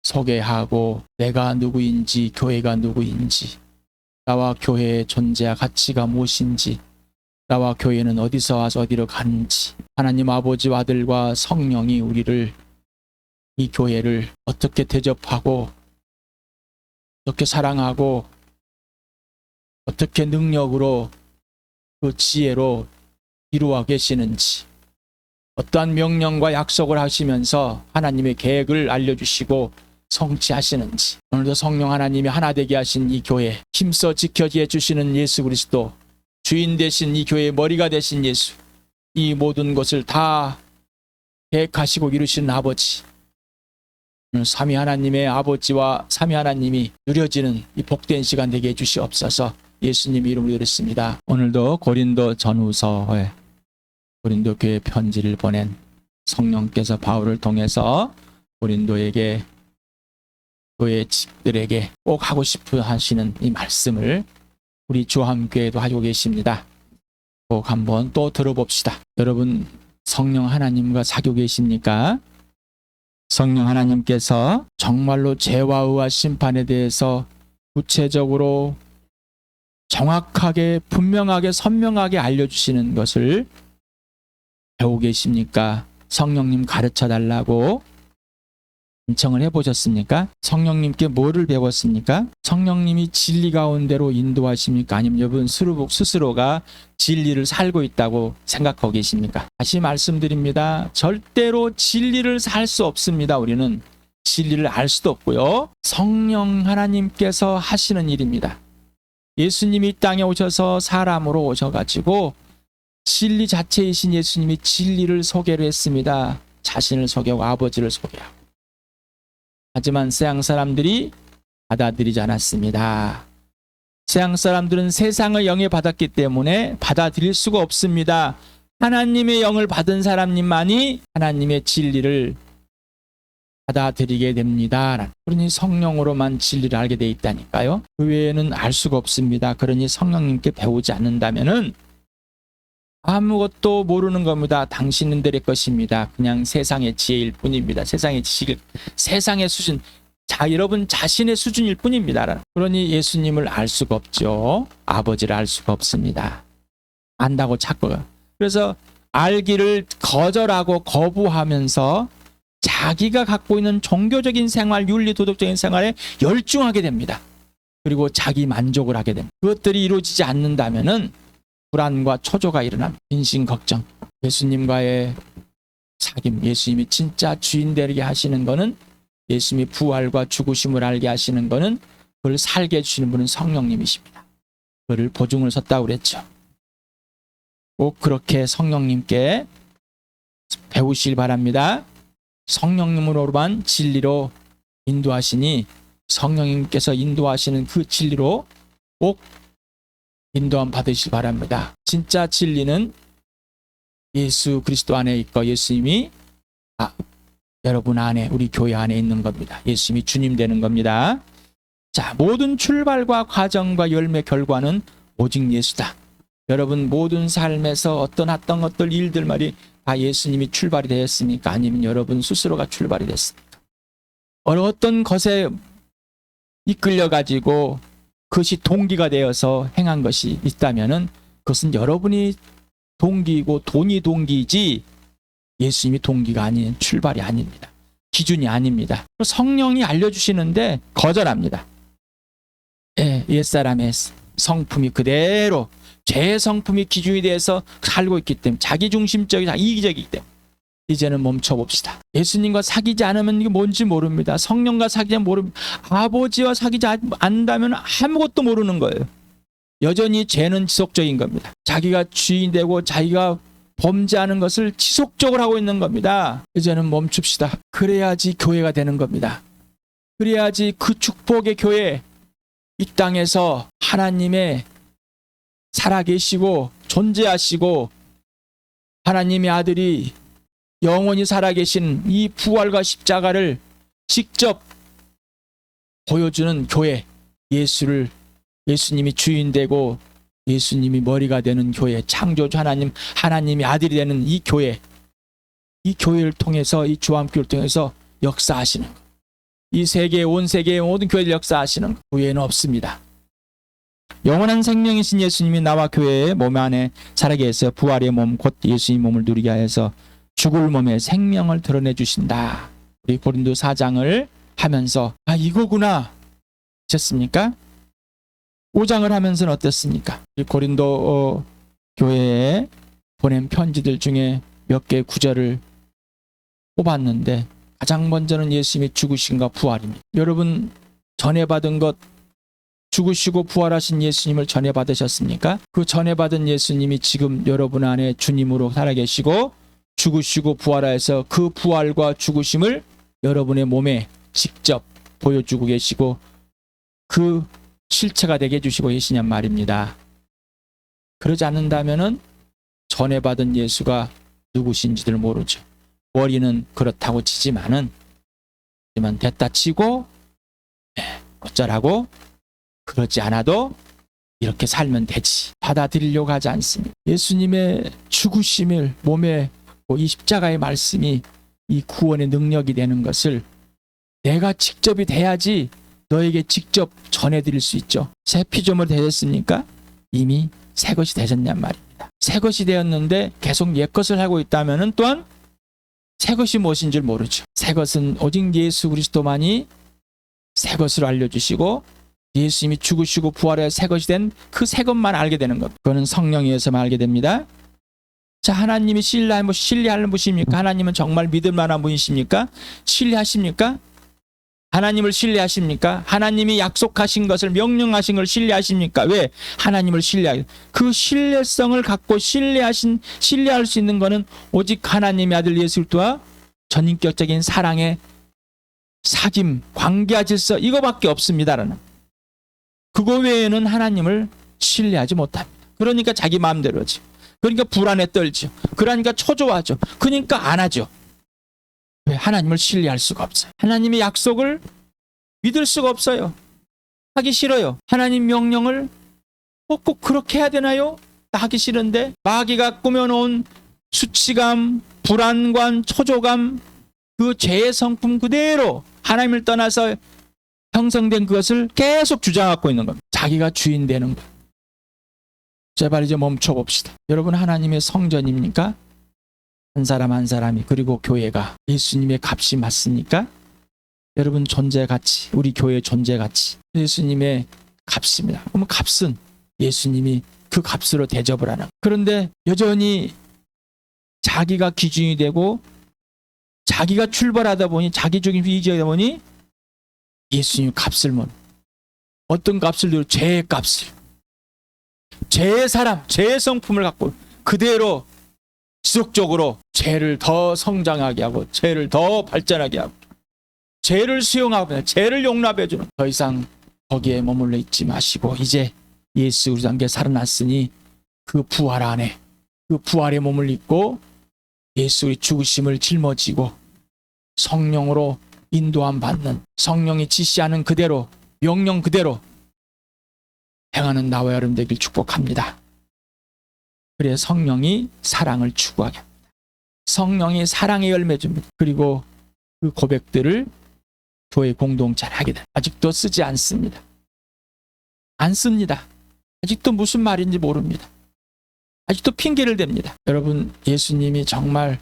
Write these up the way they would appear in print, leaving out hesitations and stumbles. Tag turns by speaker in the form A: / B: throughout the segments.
A: 소개하고 내가 누구인지, 교회가 누구인지, 나와 교회의 존재와 가치가 무엇인지, 나와 교회는 어디서 와서 어디로 가는지, 하나님 아버지와 아들과 성령이 우리를, 이 교회를 어떻게 대접하고 어떻게 사랑하고 어떻게 능력으로 그 지혜로 이루어 계시는지, 어떠한 명령과 약속을 하시면서 하나님의 계획을 알려주시고 성취하시는지, 오늘도 성령 하나님이 하나 되게 하신 이 교회, 힘써 지켜지해 주시는 예수 그리스도, 주인 되신 이 교회의 머리가 되신 예수, 이 모든 것을 다 계획하시고 이루시는 아버지, 삼위 하나님의 아버지와 삼위 하나님이 누려지는 이 복된 시간 되게 해주시옵소서. 예수님 이름으로 드렸습니다. 오늘도 고린도 전후서에 고린도 교회 편지를 보낸 성령께서 바울을 통해서 고린도에게, 교회 집들에게 꼭 하고 싶어 하시는 이 말씀을 우리 주함교회도 하고 계십니다. 꼭 한번 또 들어봅시다. 여러분, 성령 하나님과 사귀고 계십니까? 성령 하나님께서 정말로 죄와 의와 심판에 대해서 구체적으로 정확하게, 분명하게, 선명하게 알려주시는 것을 배우고 계십니까? 성령님 가르쳐 달라고 신청을 해보셨습니까? 성령님께 뭐를 배웠습니까? 성령님이 진리 가운데로 인도하십니까? 아니면 여러분 스스로가 진리를 살고 있다고 생각하고 계십니까? 다시 말씀드립니다. 절대로 진리를 살 수 없습니다. 우리는 진리를 알 수도 없고요. 성령 하나님께서 하시는 일입니다. 예수님이 이 땅에 오셔서 사람으로 오셔가지고 진리 자체이신 예수님이 진리를 소개를 했습니다. 자신을 소개하고 아버지를 소개하고. 하지만 세상 사람들이 받아들이지 않았습니다. 세상 사람들은 세상의 영에 받았기 때문에 받아들일 수가 없습니다. 하나님의 영을 받은 사람님만이 하나님의 진리를 받아들이게 됩니다. 그러니 성령으로만 진리를 알게 돼 있다니까요. 그 외에는 알 수가 없습니다. 그러니 성령님께 배우지 않는다면은 아무것도 모르는 겁니다. 당신들의 것입니다. 그냥 세상의 지혜일 뿐입니다. 세상의 지식, 세상의 수준, 여러분 자신의 수준일 뿐입니다. 그러니 예수님을 알 수가 없죠. 아버지를 알 수가 없습니다. 안다고 자꾸. 그래서 알기를 거절하고 거부하면서 자기가 갖고 있는 종교적인 생활, 윤리 도덕적인 생활에 열중하게 됩니다. 그리고 자기 만족을 하게 됩니다. 그것들이 이루어지지 않는다면은 불안과 초조가 일어납니다. 인신 걱정, 예수님과의 사귐, 예수님이 진짜 주인 되게 하시는 것은, 예수님이 부활과 죽으심을 알게 하시는 것은, 그걸 살게 해주시는 분은 성령님이십니다. 그를 보증을 섰다고 그랬죠. 꼭 그렇게 성령님께 배우시길 바랍니다. 성령님으로만 진리로 인도하시니 성령님께서 인도하시는 그 진리로 꼭 인도함 받으시기 바랍니다. 진짜 진리는 예수 그리스도 안에 있고 예수님이 여러분 안에, 우리 교회 안에 있는 겁니다. 예수님이 주님 되는 겁니다. 자, 모든 출발과 과정과 열매 결과는 오직 예수다. 여러분 모든 삶에서 어떤 것들, 일들 말이 다 예수님이 출발이 되었습니까? 아니면 여러분 스스로가 출발이 됐습니까? 어떤 것에 이끌려가지고 그것이 동기가 되어서 행한 것이 있다면은 그것은 여러분이 동기이고 돈이 동기이지 예수님이 동기가 아닌, 출발이 아닙니다. 기준이 아닙니다. 성령이 알려주시는데 거절합니다. 옛사람의 성품이 그대로 죄의 성품이 기준이 돼서 살고 있기 때문에, 자기중심적이고 이기적이기 때문에 이제는 멈춰봅시다. 예수님과 사귀지 않으면 이게 뭔지 모릅니다. 성령과 사귀지 모릅니다. 아버지와 사귀지 않는다면 아무것도 모르는 거예요. 여전히 죄는 지속적인 겁니다. 자기가 주인 되고 자기가 범죄하는 것을 지속적으로 하고 있는 겁니다. 이제는 멈춥시다. 그래야지 교회가 되는 겁니다. 그래야지 그 축복의 교회, 이 땅에서 하나님의 살아계시고 존재하시고 하나님의 아들이 영원히 살아계신 이 부활과 십자가를 직접 보여주는 교회, 예수님이 주인 되고 예수님이 머리가 되는 교회, 창조주 하나님이 아들이 되는 이 교회, 이 교회를 통해서, 이 주암교회를 통해서 역사하시는 것. 이 세계, 온 세계의 모든 교회를 역사하시는 것. 후회는 없습니다. 영원한 생명이신 예수님이 나와 교회의 몸 안에 자라게 해서 부활의 몸, 곧 예수님 몸을 누리게 하여서 죽을 몸에 생명을 드러내 주신다. 우리 고린도 4장을 하면서 이거구나 하셨습니까? 5장을 하면서는 어땠습니까? 이 고린도 교회에 보낸 편지들 중에 몇 개의 구절을 뽑았는데 가장 먼저는 예수님의 죽으심과 부활입니다. 여러분 전해받은 것, 죽으시고 부활하신 예수님을 전해받으셨습니까? 그 전해받은 예수님이 지금 여러분 안에 주님으로 살아계시고 죽으시고 부활하여서 그 부활과 죽으심을 여러분의 몸에 직접 보여주고 계시고 그 실체가 되게 해주시고 계시냔 말입니다. 그러지 않는다면은 전해받은 예수가 누구신지를 모르죠. 머리는 그렇다고 치지만은 됐다 치고 어쩌라고 그러지 않아도 이렇게 살면 되지 받아들이려고 하지 않습니다. 예수님의 죽으심을 몸에 이 십자가의 말씀이 이 구원의 능력이 되는 것을 내가 직접이 돼야지 너에게 직접 전해드릴 수 있죠. 새 피조물 되셨습니까? 이미 새 것이 되셨냔 말입니다. 새 것이 되었는데 계속 옛 것을 하고 있다면 또한 새 것이 무엇인 줄 모르죠. 새 것은 오직 예수 그리스도만이 새 것으로 알려주시고 예수님이 죽으시고 부활해 새 것이 된 그 새 것만 알게 되는 것. 그거는 성령에 의해서만 알게 됩니다. 자, 하나님이 신뢰하는 분이십니까? 하나님은 정말 믿을 만한 분이십니까? 신뢰하십니까? 하나님을 신뢰하십니까? 하나님이 약속하신 것을 명령하신 걸 신뢰하십니까? 왜? 하나님을 그 신뢰성을 갖고 신뢰할 수 있는 것은 오직 하나님의 아들 예수 그리스도와 전인격적인 사랑의 사귐, 관계와 질서 이거밖에 없습니다라는. 그거 외에는 하나님을 신뢰하지 못합니다. 그러니까 자기 마음대로지. 그러니까 불안에 떨죠. 그러니까 초조하죠. 그러니까 안 하죠. 왜? 하나님을 신뢰할 수가 없어요. 하나님의 약속을 믿을 수가 없어요. 하기 싫어요. 하나님 명령을 꼭 그렇게 해야 되나요? 하기 싫은데 마귀가 꾸며놓은 수치감, 불안감, 초조감, 그 죄의 성품 그대로 하나님을 떠나서 형성된 그것을 계속 주장하고 있는 겁니다. 자기가 주인 되는 것. 제발 이제 멈춰봅시다. 여러분 하나님의 성전입니까? 한 사람 한 사람이 그리고 교회가 예수님의 값이 맞습니까? 여러분 존재 가치, 우리 교회의 존재 가치 예수님의 값입니다. 그러면 값은 예수님이 그 값으로 대접을 하는. 그런데 여전히 자기가 기준이 되고 자기가 출발하다 보니 자기적인 위기하다 보니 예수님 값을 어떤 값을 들어 죄의 값을 죄의 사람, 죄의 성품을 갖고 그대로 지속적으로 죄를 더 성장하게 하고 죄를 더 발전하게 하고 죄를 수용하고 죄를 용납해 주는 더 이상 거기에 머물러 있지 마시고 이제 예수 그리스도 함께 살아났으니 그 부활 안에 그 부활의 몸을 입고 예수의 죽으심을 짊어지고 성령으로 인도함 받는 성령이 지시하는 그대로 명령 그대로 행하는 나와 여러분 되길 축복합니다. 그래 성령이 사랑을 추구하게 합니다. 성령이 사랑의 열매 줍니다. 그리고 그 고백들을 교회 공동체를 하게 됩니다. 아직도 쓰지 않습니다. 안 씁니다. 아직도 무슨 말인지 모릅니다. 아직도 핑계를 댑니다. 여러분 예수님이 정말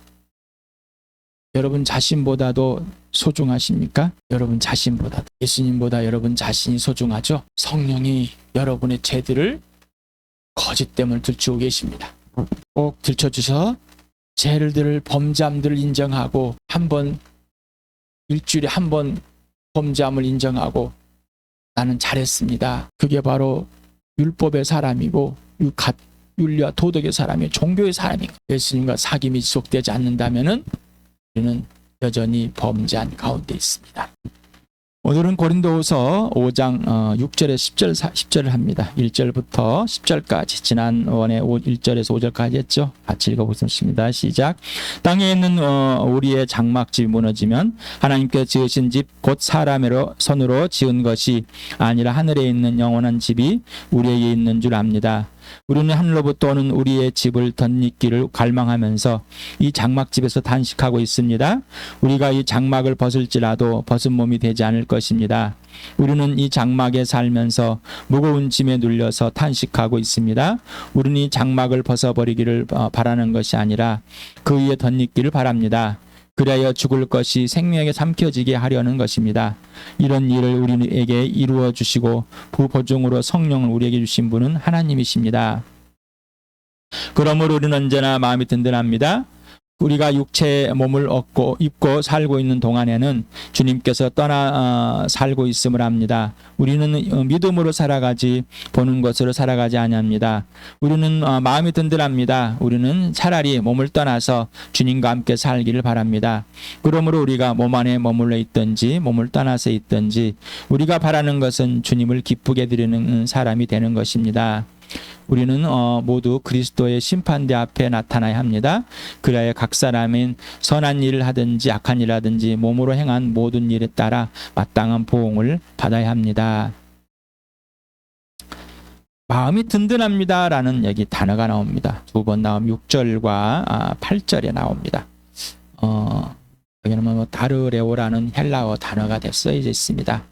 A: 여러분 자신보다도 소중하십니까? 여러분 자신보다 예수님보다 여러분 자신이 소중하죠? 성령이 여러분의 죄들을 거짓됨을 들추고 계십니다. 꼭 들춰주셔서 죄를 범죄함들을 인정하고 일주일에 한 번 범죄함을 인정하고 나는 잘했습니다. 그게 바로 율법의 사람이고 윤리와 도덕의 사람이 종교의 사람이고 예수님과 사귐이 지속되지 않는다면은 우리는 여전히 범죄한 가운데 있습니다. 오늘은 고린도후서 5장 6절에 10절을 합니다. 1절부터 10절까지 지난번에 1절에서 5절까지 했죠. 같이 읽어보겠습니다. 시작. 땅에 있는 우리의 장막집이 무너지면 하나님께서 지으신 집 곧 사람의 손으로 지은 것이 아니라 하늘에 있는 영원한 집이 우리에게 있는 줄 압니다. 우리는 하늘로부터 오는 우리의 집을 덧입기를 갈망하면서 이 장막집에서 단식하고 있습니다. 우리가 이 장막을 벗을지라도 벗은 몸이 되지 않을 것입니다. 우리는 이 장막에 살면서 무거운 짐에 눌려서 탄식하고 있습니다. 우리는 이 장막을 벗어버리기를 바라는 것이 아니라 그 위에 덧입기를 바랍니다. 그리하여 죽을 것이 생명에게 삼켜지게 하려는 것입니다. 이런 일을 우리에게 이루어 주시고 부보증으로 성령을 우리에게 주신 분은 하나님이십니다. 그러므로 우리는 언제나 마음이 든든합니다. 우리가 육체의 몸을 입고 살고 있는 동안에는 주님께서 떠나 살고 있음을 압니다. 우리는 믿음으로 살아가지 보는 것으로 살아가지 아니합니다. 우리는 마음이 든든합니다. 우리는 차라리 몸을 떠나서 주님과 함께 살기를 바랍니다. 그러므로 우리가 몸 안에 머물러 있든지 몸을 떠나서 있든지 우리가 바라는 것은 주님을 기쁘게 드리는 사람이 되는 것입니다. 우리는 모두 그리스도의 심판대 앞에 나타나야 합니다. 그래야 각 사람은 선한 일을 하든지 악한 일을 하든지 몸으로 행한 모든 일에 따라 마땅한 보응을 받아야 합니다. 마음이 든든합니다 라는 여기 단어가 나옵니다. 두 번 나오면 6절과 8절에 나옵니다. 여기는 뭐 다르레오라는 헬라어 단어가 쓰여져 있습니다.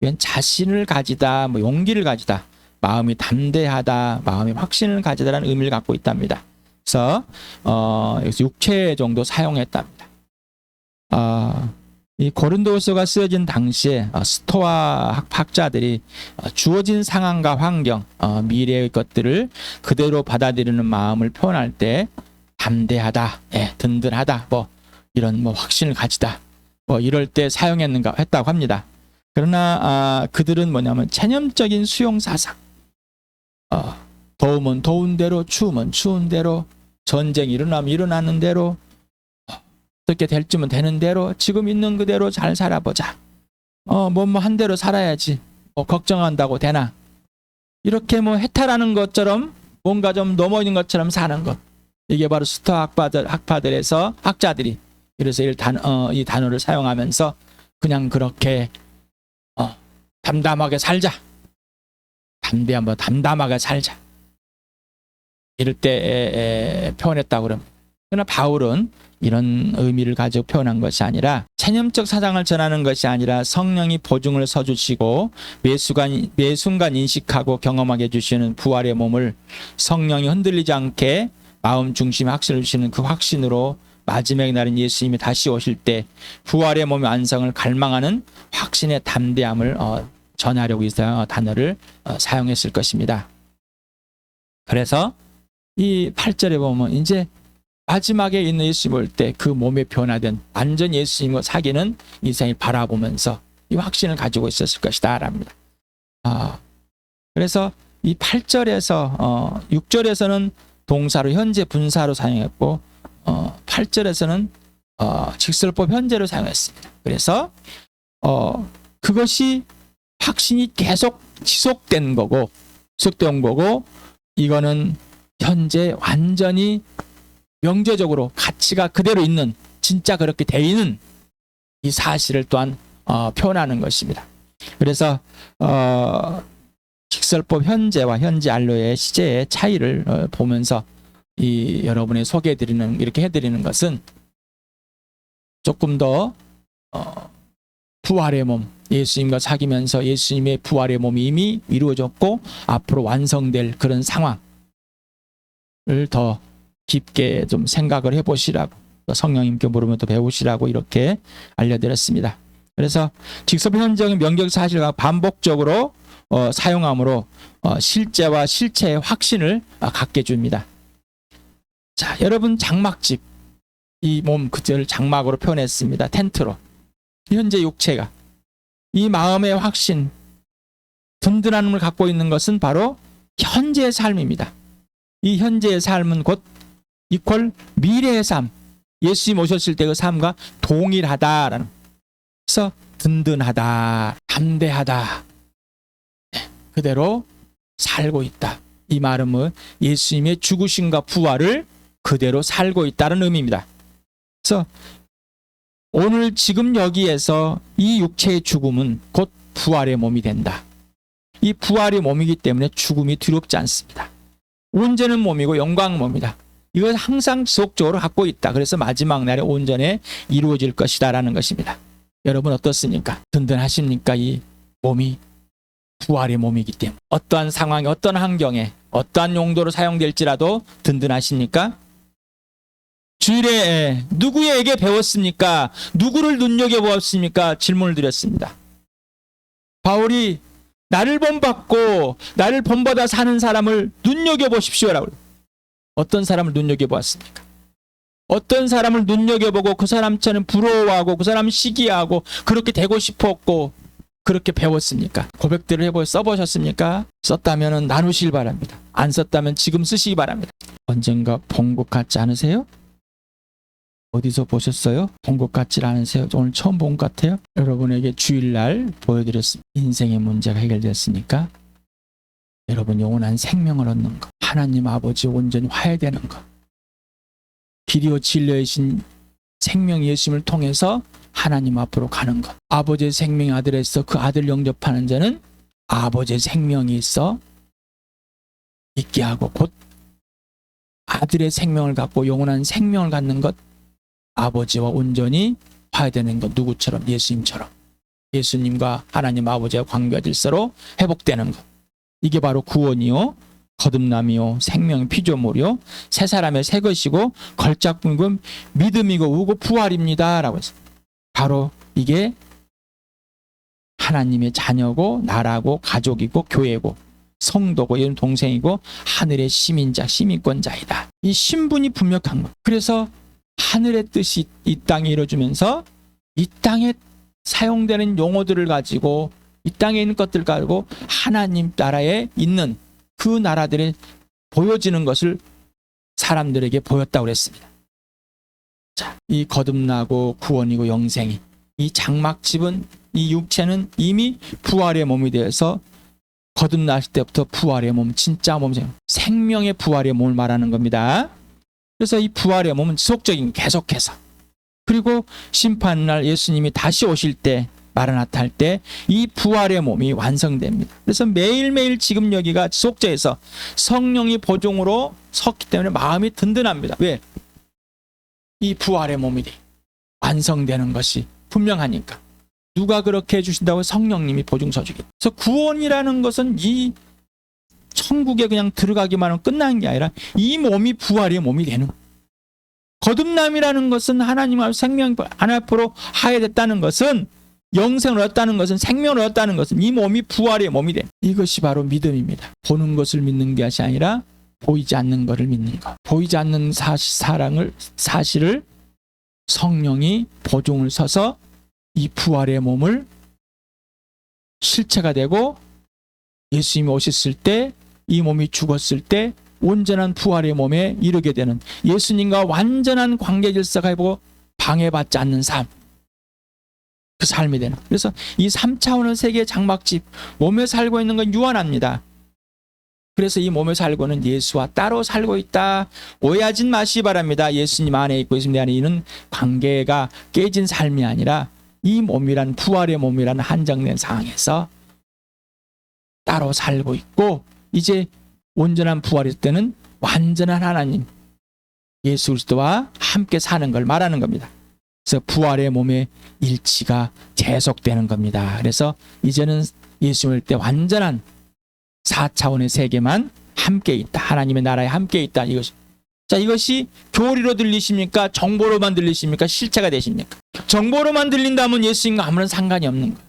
A: 이건 자신을 가지다, 용기를 가지다, 마음이 담대하다, 마음의 확신을 가지다라는 의미를 갖고 있답니다. 그래서 여기서 육체 정도 사용했답니다. 이 고린도후서가 쓰여진 당시에 스토아 학자들이 주어진 상황과 환경, 미래의 것들을 그대로 받아들이는 마음을 표현할 때 담대하다, 든든하다, 이런 확신을 가지다, 이럴 때 했다고 합니다. 그러나 그들은 뭐냐면 체념적인 수용 사상, 더우면 더운 대로, 추우면 추운 대로, 전쟁이 일어나면 일어나는 대로, 어떻게 될지면 되는 대로, 지금 있는 그대로 잘 살아보자. 한 대로 살아야지. 걱정한다고 되나? 이렇게 해탈하는 것처럼 뭔가 좀 넘어 있는 것처럼 사는 것. 이게 바로 스토아 학파들에서 학자들이 그래서 이 단어를 사용하면서 그냥 그렇게 담담하게 살자. 담담하게 살자. 이럴 때 표현했다고 그럽니다. 그러나 바울은 이런 의미를 가지고 표현한 것이 아니라 체념적 사상을 전하는 것이 아니라 성령이 보증을 서주시고 매 순간 인식하고 경험하게 해주시는 부활의 몸을 성령이 흔들리지 않게 마음 중심에 확신을 주시는 그 확신으로 마지막 날인 예수님이 다시 오실 때 부활의 몸의 완성을 갈망하는 확신의 담대함을 전하려고 이 단어를 사용했을 것입니다. 그래서 이 8절에 보면 이제 마지막에 있는 예수님 올 때 그 몸에 변화된 완전 예수님과 사귀는 인생을 바라보면서 이 확신을 가지고 있었을 것이다 랍니다. 그래서 이 8절에서 6절에서는 동사로 현재 분사로 사용했고 8절에서는 직설법 현재로 사용했습니다. 그래서 그것이 확신이 계속 지속된 거고 이거는 현재 완전히 명제적으로 가치가 그대로 있는 진짜 그렇게 돼 있는 이 사실을 또한 표현하는 것입니다. 그래서 직설법 현재와 현재 알로의 시제의 차이를 보면서 여러분이 이렇게 해드리는 것은 조금 더 부활의 몸, 예수님과 사귀면서 예수님의 부활의 몸이 이미 이루어졌고 앞으로 완성될 그런 상황을 더 깊게 좀 생각을 해보시라고, 성령님께 물으면 또 배우시라고 이렇게 알려드렸습니다. 그래서 직설법 현재의 명격 사실과 반복적으로 사용함으로 실제와 실체의 확신을 갖게 줍니다. 자, 여러분 장막집, 이 몸 그대를 장막으로 표현했습니다. 텐트로. 현재 육체가 이 마음의 확신, 든든함을 갖고 있는 것은 바로 현재의 삶입니다. 이 현재의 삶은 곧 이퀄 미래의 삶, 예수님 오셨을 때 그 삶과 동일하다라는, 그래서 든든하다, 담대하다, 그대로 살고 있다. 이 말은 예수님의 죽으심과 부활을 그대로 살고 있다는 의미입니다. 그래서 오늘 지금 여기에서 이 육체의 죽음은 곧 부활의 몸이 된다. 이 부활의 몸이기 때문에 죽음이 두렵지 않습니다. 온전한 몸이고 영광 몸이다. 이걸 항상 지속적으로 갖고 있다. 그래서 마지막 날에 온전히 이루어질 것이다라는 것입니다. 여러분 어떻습니까? 든든하십니까? 이 몸이 부활의 몸이기 때문에 어떠한 상황에 어떤 환경에 어떠한 용도로 사용될지라도 든든하십니까? 주일에 누구에게 배웠습니까? 누구를 눈여겨보았습니까? 질문을 드렸습니다. 바울이 나를 본받고 나를 본받아 사는 사람을 눈여겨보십시오라고. 어떤 사람을 눈여겨보았습니까? 어떤 사람을 눈여겨보고 그 사람처럼 부러워하고 그 사람 시기하고 그렇게 되고 싶었고 그렇게 배웠습니까? 고백들을 써보셨습니까? 썼다면 나누실 바랍니다. 안 썼다면 지금 쓰시기 바랍니다. 언젠가 본 것 같지 않으세요? 어디서 보셨어요? 본 것 같지 않으세요? 오늘 처음 본 것 같아요? 여러분에게 주일날 보여드렸습니다. 인생의 문제가 해결됐으니까 여러분 영원한 생명을 얻는 것, 하나님 아버지 온전히 화해되는 것, 길이요 진리이신 생명 예수님을 통해서 하나님 앞으로 가는 것, 아버지의 생명의 아들에서 그 아들 영접하는 자는 아버지의 생명이 있어 있게 하고 곧 아들의 생명을 갖고 영원한 생명을 갖는 것, 아버지와 온전히 화해되는 것, 누구처럼? 예수님처럼 예수님과 하나님 아버지와 관계가 질서로 회복되는 것, 이게 바로 구원이요 거듭남이요 생명의 피조물이요 새 사람의 새 것이고 걸작품이고 믿음이고 우고 부활입니다 라고 했어요. 바로 이게 하나님의 자녀고 나라고 가족이고 교회고 성도고 얘는 동생이고 하늘의 시민자 시민권자이다. 이 신분이 분명한 것. 그래서 하늘의 뜻이 이 땅에 이루어지면서 이 땅에 사용되는 용어들을 가지고 이 땅에 있는 것들 가지고 하나님 나라에 있는 그 나라들이 보여지는 것을 사람들에게 보였다고 그랬습니다. 자, 이 거듭나고 구원이고 영생이 이 장막집은 이 육체는 이미 부활의 몸이 되어서 거듭나실 때부터 부활의 몸, 진짜 몸, 생명의 부활의 몸을 말하는 겁니다. 그래서 이 부활의 몸은 지속적인 계속해서 그리고 심판날 예수님이 다시 오실 때 마라나타 할 때 이 부활의 몸이 완성됩니다. 그래서 매일매일 지금 여기가 지속적에서 성령이 보증으로 섰기 때문에 마음이 든든합니다. 왜? 이 부활의 몸이 완성되는 것이 분명하니까. 누가 그렇게 해주신다고? 성령님이 보증 서주기. 그래서 구원이라는 것은 이 천국에 그냥 들어가기만 하면 끝나는 게 아니라 이 몸이 부활의 몸이 되는 거듭남이라는 것은 하나님과 생명 하나 앞으로 화해됐다는 것은 영생을 얻었다는 것은 생명을 얻었다는 것은 이 몸이 부활의 몸이 돼. 이것이 바로 믿음입니다. 보는 것을 믿는 것이 아니라 보이지 않는 것을 믿는 것. 보이지 않는 사실을 성령이 보증을 서서 이 부활의 몸을 실체가 되고 예수님이 오셨을 때 이 몸이 죽었을 때 온전한 부활의 몸에 이르게 되는 예수님과 완전한 관계 질서가 되고 방해받지 않는 삶, 그 삶이 되는. 그래서 이 3차원의 세계의 장막집 몸에 살고 있는 건 유한합니다. 그래서 이 몸에 살고는 예수와 따로 살고 있다. 오해하지 마시기 바랍니다. 예수님 안에 있고 예수님 안에 있는 관계가 깨진 삶이 아니라 이 몸이란 부활의 몸이란 한정된 상황에서 따로 살고 있고 이제 온전한 부활일 때는 완전한 하나님 예수 그리스도와 함께 사는 걸 말하는 겁니다. 그래서 부활의 몸의 일치가 계속되는 겁니다. 그래서 이제는 예수님을 때 완전한 4차원의 세계만 함께 있다. 하나님의 나라에 함께 있다. 이것이. 자, 이것이 교리로 들리십니까? 정보로만 들리십니까? 실체가 되십니까? 정보로만 들린다면 예수님과 아무런 상관이 없는 거예요.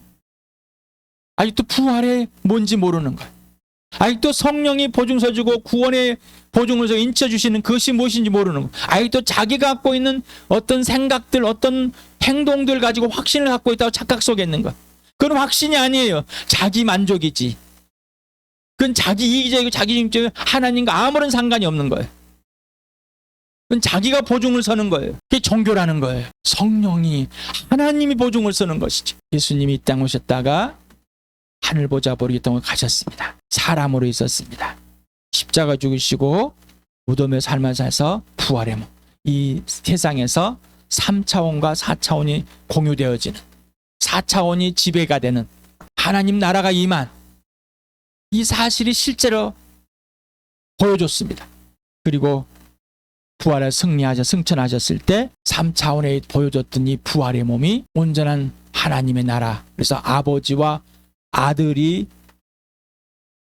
A: 아직도 부활의 뭔지 모르는 거예요. 아직도 성령이 보증서 주고 구원의 보증을 인쳐주시는 그것이 무엇인지 모르는 거예요. 아직도 자기가 갖고 있는 어떤 생각들, 어떤 행동들 가지고 확신을 갖고 있다고 착각 속에 있는 거예요. 그건 확신이 아니에요. 자기 만족이지. 그건 자기 이기적이고 자기 중심적이고 하나님과 아무런 상관이 없는 거예요. 그건 자기가 보증을 서는 거예요. 그게 종교라는 거예요. 성령이 하나님이 보증을 서는 것이죠. 예수님이 이 땅에 오셨다가 하늘 보좌 보러 이 땅에 가셨습니다. 사람으로 있었습니다. 십자가 죽으시고 무덤에 삶을 사서 부활의 몸. 이 세상에서 3차원과 4차원이 공유되어지는 4차원이 지배가 되는 하나님 나라가 임한 이 사실이 실제로 보여줬습니다. 그리고 부활에 승천하셨을 때 3차원에 보여줬던 이 부활의 몸이 온전한 하나님의 나라, 그래서 아버지와 아들이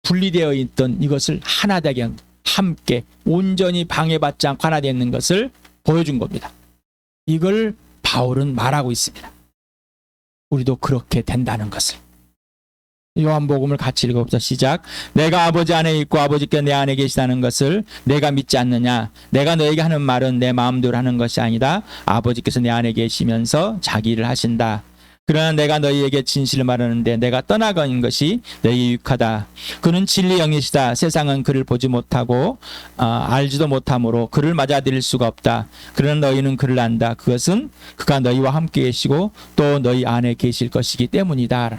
A: 분리되어 있던 이것을 하나 되게 함께 온전히 방해받지 않고 하나 되는 것을 보여준 겁니다. 이걸 바울은 말하고 있습니다. 우리도 그렇게 된다는 것을. 요한복음을 같이 읽어봅시다. 시작. 내가 아버지 안에 있고 아버지께서 내 안에 계시다는 것을 내가 믿지 않느냐? 내가 너에게 하는 말은 내 마음대로 하는 것이 아니다. 아버지께서 내 안에 계시면서 자기 일을 하신다. 그러나 내가 너희에게 진실을 말하는데 내가 떠나가는 것이 너희 유익하다. 그는 진리 영이시다. 세상은 그를 보지 못하고 알지도 못하므로 그를 맞아들일 수가 없다. 그러나 너희는 그를 안다. 그것은 그가 너희와 함께 계시고 또 너희 안에 계실 것이기 때문이다.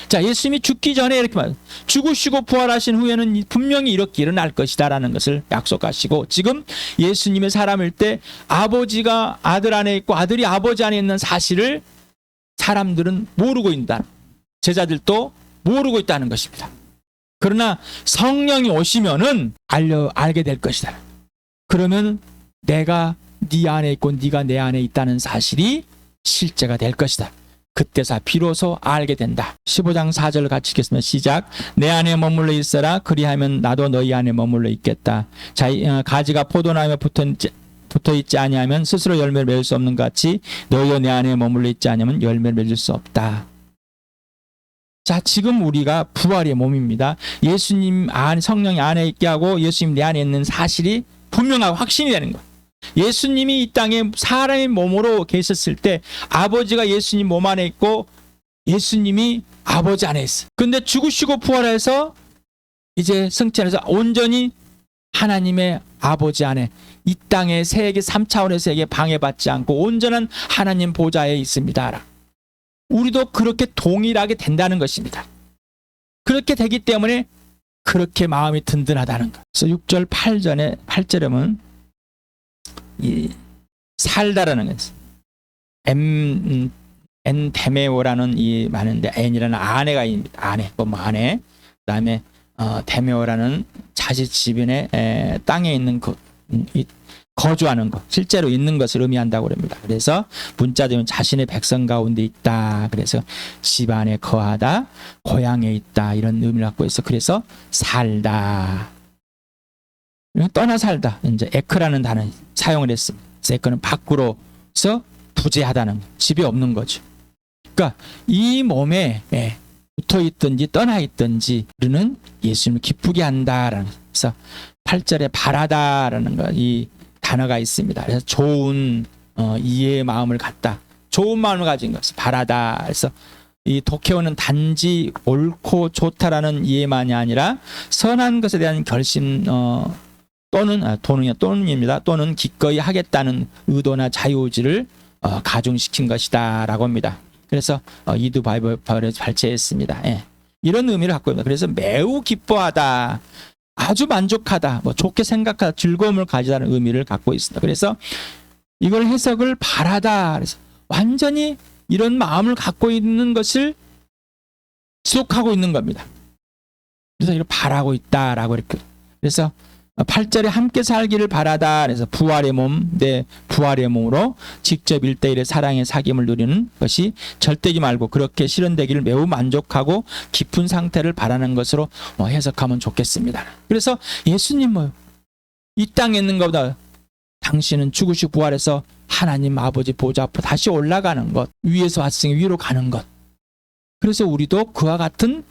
A: 자, 예수님이 죽기 전에 이렇게 말, 죽으시고 부활하신 후에는 분명히 이렇게 일어날 것이다 라는 것을 약속하시고, 지금 예수님의 사람일 때 아버지가 아들 안에 있고 아들이 아버지 안에 있는 사실을 사람들은 모르고 있다. 제자들도 모르고 있다는 것입니다. 그러나 성령이 오시면은 알게 될 것이다. 그러면 내가 네 안에 있고 네가 내 안에 있다는 사실이 실제가 될 것이다. 그때서 비로소 알게 된다. 15장 4절 같이 읽겠습니다. 시작. 내 안에 머물러 있어라. 그리하면 나도 너희 안에 머물러 있겠다. 가지가 포도나무에 붙어있지 아니하면 스스로 열매를 맺을 수 없는 것 같이 너희도 내 안에 머물러 있지 아니하면 열매를 맺을 수 없다. 자, 지금 우리가 부활의 몸입니다. 예수님 성령이 안에 있게 하고 예수님 내 안에 있는 사실이 분명하고 확신이 되는 거예요. 예수님이 이 땅에 사람의 몸으로 계셨을 때 아버지가 예수님 몸 안에 있고 예수님이 아버지 안에 있어요. 근데 죽으시고 부활해서 이제 승천해서 온전히 하나님의 아버지 안에 이 땅의 세계 3차원의 세계 방해받지 않고 온전한 하나님 보좌에 있습니다. 우리도 그렇게 동일하게 된다는 것입니다. 그렇게 되기 때문에 그렇게 마음이 든든하다는 것. 그래서 6절 8절에는 이 살다라는 것이 엔데메오라는 이 많은데 엔이라는 아내가 있습니다. 아내. 그다음에 데메오라는 자식 주변에 땅에 있는 거주하는 것, 실제로 있는 것을 의미한다고 합니다. 그래서 문자적으로 자신의 백성 가운데 있다. 그래서 집안에 거하다, 고향에 있다 이런 의미를 갖고 있어. 그래서 살다. 떠나 살다. 이제 에크라는 단어 사용을 했습니다. 에크는 밖으로서 부재하다는 거, 집에 없는 거죠. 그러니까 이 몸에 붙어 있든지 떠나 있든지 우리는 예수님을 기쁘게 한다라는. 그래서 8절에 바라다라는 거, 이 단어가 있습니다. 그래서 좋은 이해의 마음을 갖다, 좋은 마음을 가진 것을 바라다. 그래서 이 독해어는 단지 옳고 좋다라는 이해만이 아니라 선한 것에 대한 결심 또는입니다. 또는 기꺼이 하겠다는 의도나 자유의지를 가중시킨 것이다 라고 합니다. 그래서 이두 바이블에 발췌했습니다. 이런 의미를 갖고 있습니다. 그래서 매우 기뻐하다, 아주 만족하다, 좋게 생각하다, 즐거움을 가지다는 의미를 갖고 있습니다. 그래서 이걸 해석을 바라다, 그래서 완전히 이런 마음을 갖고 있는 것을 지속하고 있는 겁니다. 그래서 이걸 바라고 있다라고 이렇게. 그래서 8절에 함께 살기를 바라다. 그래서 부활의 몸, 내 부활의 몸으로 직접 1대1의 사랑의 사귐을 누리는 것이 절대기 말고 그렇게 실현되기를 매우 만족하고 깊은 상태를 바라는 것으로 해석하면 좋겠습니다. 그래서 예수님 이 땅에 있는 것보다 당신은 죽으시고 부활해서 하나님 아버지 보좌 앞으로 다시 올라가는 것, 위에서 왔으니 위로 가는 것. 그래서 우리도 그와 같은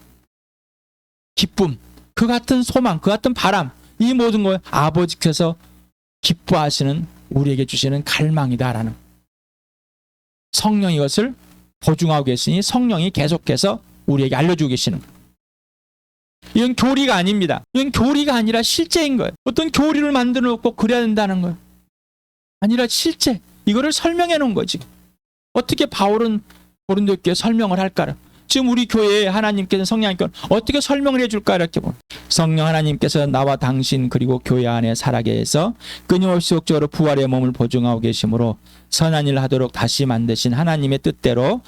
A: 기쁨, 그 같은 소망, 그 같은 바람, 이 모든 걸 아버지께서 기뻐하시는 우리에게 주시는 갈망이다라는, 성령이 이것을 보증하고 계시니 성령이 계속해서 우리에게 알려주고 계시는 거예요. 이건 교리가 아닙니다. 이건 교리가 아니라 실제인 거예요. 어떤 교리를 만들어 놓고 그래야 된다는 거예요. 아니라 실제 이거를 설명해 놓은 거지. 어떻게 바울은 고린도교에 설명을 할까를, 지금 우리 교회에 하나님께서 성령님께서 어떻게 설명을 해줄까 이렇게 보면, 성령 하나님께서 나와 당신 그리고 교회 안에 살아게 해서 끊임없이 지속적으로 부활의 몸을 보증하고 계시므로 선한 일을 하도록 다시 만드신 하나님의 뜻대로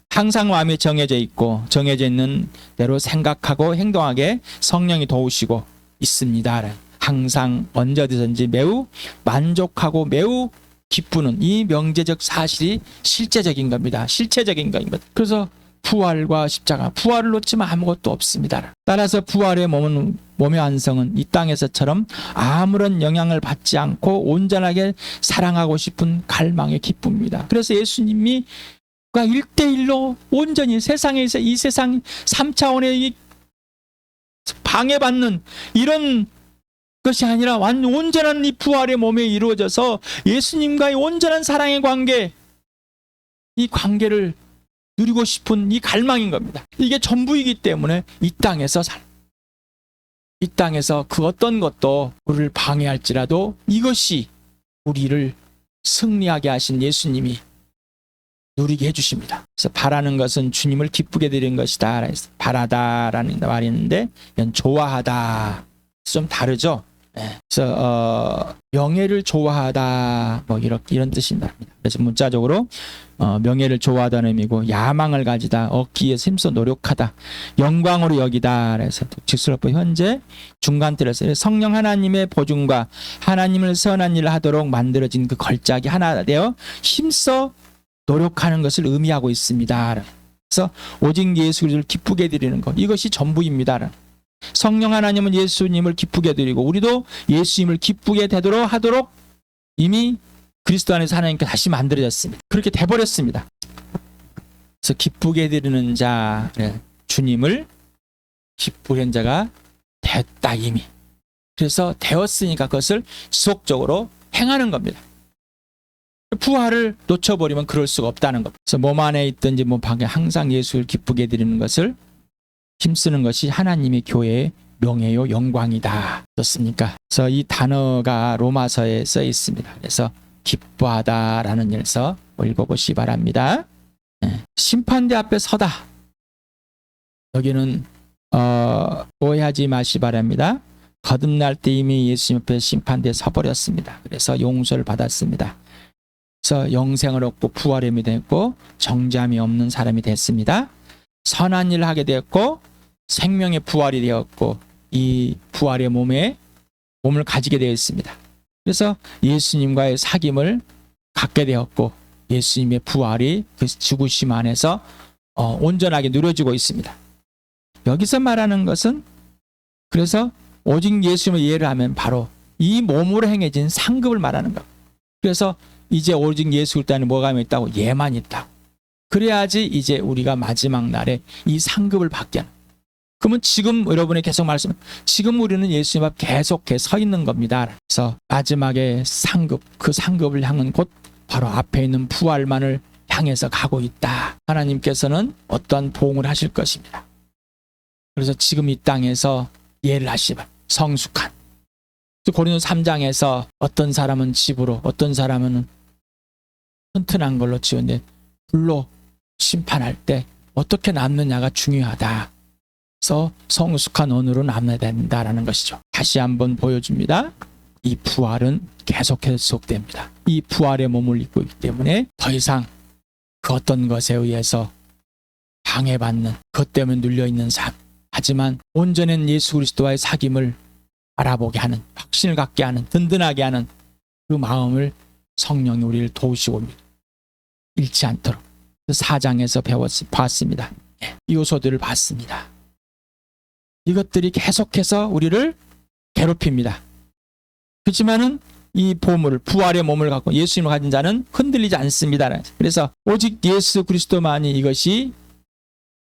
A: 항상 마음이 정해져 있고 정해져 있는 대로 생각하고 행동하게 성령이 도우시고 있습니다. 항상 언제든지 매우 만족하고 매우 기쁘는 이 명제적 사실이 실제적인 겁니다. 실체적인 겁니다. 그래서 부활과 십자가, 부활을 놓치면 아무것도 없습니다. 따라서 부활의 몸의 완성은 이 땅에서처럼 아무런 영향을 받지 않고 온전하게 사랑하고 싶은 갈망의 기쁨입니다. 그래서 예수님이 1대1로 온전히 세상에서 이 세상 3차원의 이 방해받는 이런 것이 아니라 온전한 이 부활의 몸에 이루어져서 예수님과의 온전한 사랑의 관계, 이 관계를 누리고 싶은 이 갈망인 겁니다. 이게 전부이기 때문에 이 땅에서 그 어떤 것도 우리를 방해할지라도 이것이 우리를 승리하게 하신 예수님이 누리게 해주십니다. 그래서 바라는 것은 주님을 기쁘게 드리는 것이다. 바라다라는 말이 있는데 이건 좋아하다. 좀 다르죠. 그래서 명예를 좋아하다 뭐 이런 뜻입니다. 그래서 문자적으로 명예를 좋아하다는 의미고 야망을 가지다, 얻기 위해서 힘써 노력하다, 영광으로 여기다. 그래서 직설법 현재 중간틀에서 성령 하나님의 보증과 하나님을 선한 일을 하도록 만들어진 그 걸작이 하나 되어 힘써 노력하는 것을 의미하고 있습니다. 그래서 오직 예수 그리스도를 기쁘게 드리는 것, 이것이 전부입니다. 성령 하나님은 예수님을 기쁘게 드리고 우리도 예수님을 기쁘게 되도록 하도록 이미 그리스도 안에서 하나님께 다시 만들어졌습니다. 그렇게 돼버렸습니다. 그래서 기쁘게 드리는 자, 주님을 기쁘게 한 자가 됐다 이미. 그래서 되었으니까 그것을 지속적으로 행하는 겁니다. 부활을 놓쳐버리면 그럴 수가 없다는 겁니다. 그래서 몸 안에 있든지 몸 밖에 항상 예수를 기쁘게 드리는 것을 힘쓰는 것이 하나님의 교회의 명예요 영광이다. 그렇습니까? 그래서 이 단어가 로마서에 써 있습니다. 그래서 기뻐하다라는 일서 읽어보시기 바랍니다. 심판대 앞에 서다. 여기는 오해하지 마시기 바랍니다. 거듭날 때 이미 예수님 앞에 심판대에 서버렸습니다. 그래서 용서를 받았습니다. 그래서 영생을 얻고 부활의 힘이 됐고 정죄함이 없는 사람이 됐습니다. 선한 일을 하게 되었고 생명의 부활이 되었고 이 부활의 몸을 가지게 되어 있습니다. 그래서 예수님과의 사귐을 갖게 되었고 예수님의 부활이 그 죽으심 안에서 온전하게 누려지고 있습니다. 여기서 말하는 것은 그래서 오직 예수님을 이해를 하면 바로 이 몸으로 행해진 상급을 말하는 것. 그래서 이제 오직 예수 그리스도 안에 뭐가 있다고? 예만 있다고. 그래야지 이제 우리가 마지막 날에 이 상급을 받게 하는. 그러면 지금 여러분이 계속 지금 우리는 예수님 앞 계속해 서 있는 겁니다. 그래서 마지막에 상급, 그 상급을 향한 곳 바로 앞에 있는 부활만을 향해서 가고 있다. 하나님께서는 어떠한 보응을 하실 것입니다. 그래서 지금 이 땅에서 예를 하시면 성숙한. 고린도 3장에서 어떤 사람은 집으로, 어떤 사람은 튼튼한 걸로 지었는데 불로 심판할 때 어떻게 남느냐가 중요하다. 그래서 성숙한 언어로 남아야 된다라는 것이죠. 다시 한번 보여줍니다. 이 부활은 계속해서 지속됩니다. 이 부활의 몸을 입고 있기 때문에 더 이상 그 어떤 것에 의해서 방해받는, 그것 때문에 눌려있는 삶. 하지만 온전한 예수 그리스도와의 사귐을 알아보게 하는, 확신을 갖게 하는, 든든하게 하는 그 마음을 성령이 우리를 도우시고 잃지 않도록 4장에서 봤습니다. 이 요소들을 봤습니다. 이것들이 계속해서 우리를 괴롭힙니다. 그렇지만은 이 보물을, 부활의 몸을 갖고 예수님을 가진 자는 흔들리지 않습니다. 그래서 오직 예수 그리스도만이 이것이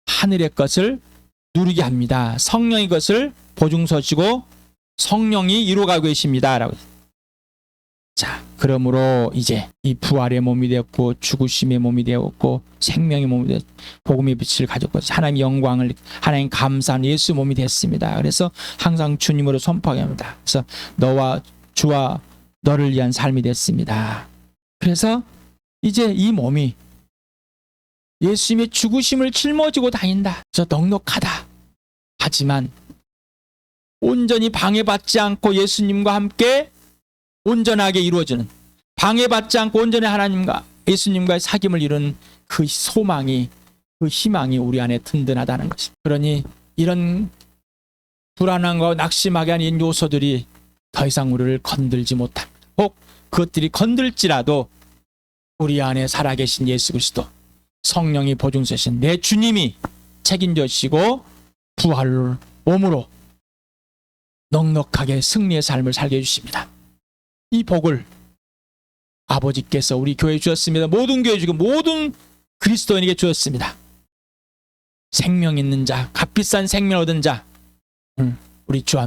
A: 하늘의 것을 누리게 합니다. 성령이 것을 보증서시고 성령이 이루어가고 계십니다. 라고. 자, 그러므로 이제 이 부활의 몸이 되었고 죽으심의 몸이 되었고 생명의 몸이 되었고 복음의 빛을 가졌고 하나님의 영광을, 하나님 감사한 예수 몸이 됐습니다. 그래서 항상 주님으로 선포하게 합니다. 그래서 너와 주와 너를 위한 삶이 됐습니다. 그래서 이제 이 몸이 예수님의 죽으심을 짊어지고 다닌다. 저 넉넉하다. 하지만 온전히 방해받지 않고 예수님과 함께 온전하게 이루어지는, 방해받지 않고 온전히 하나님과 예수님과의 사귐을 이루는 그 소망이, 그 희망이 우리 안에 든든하다는 것입니다. 그러니 이런 불안함과 낙심하게 하는 요소들이 더 이상 우리를 건들지 못합니다. 혹 그것들이 건들지라도 우리 안에 살아계신 예수 그리스도, 성령이 보증서신 내 주님이 책임져 주시고 부활을 몸으로 넉넉하게 승리의 삶을 살게 해주십니다. 이 복을 아버지께서 우리 교회에 주셨습니다. 모든 교회 주고 모든 그리스도인에게 주었습니다. 생명 있는 자, 값비싼 생명 얻은 자, 우리 주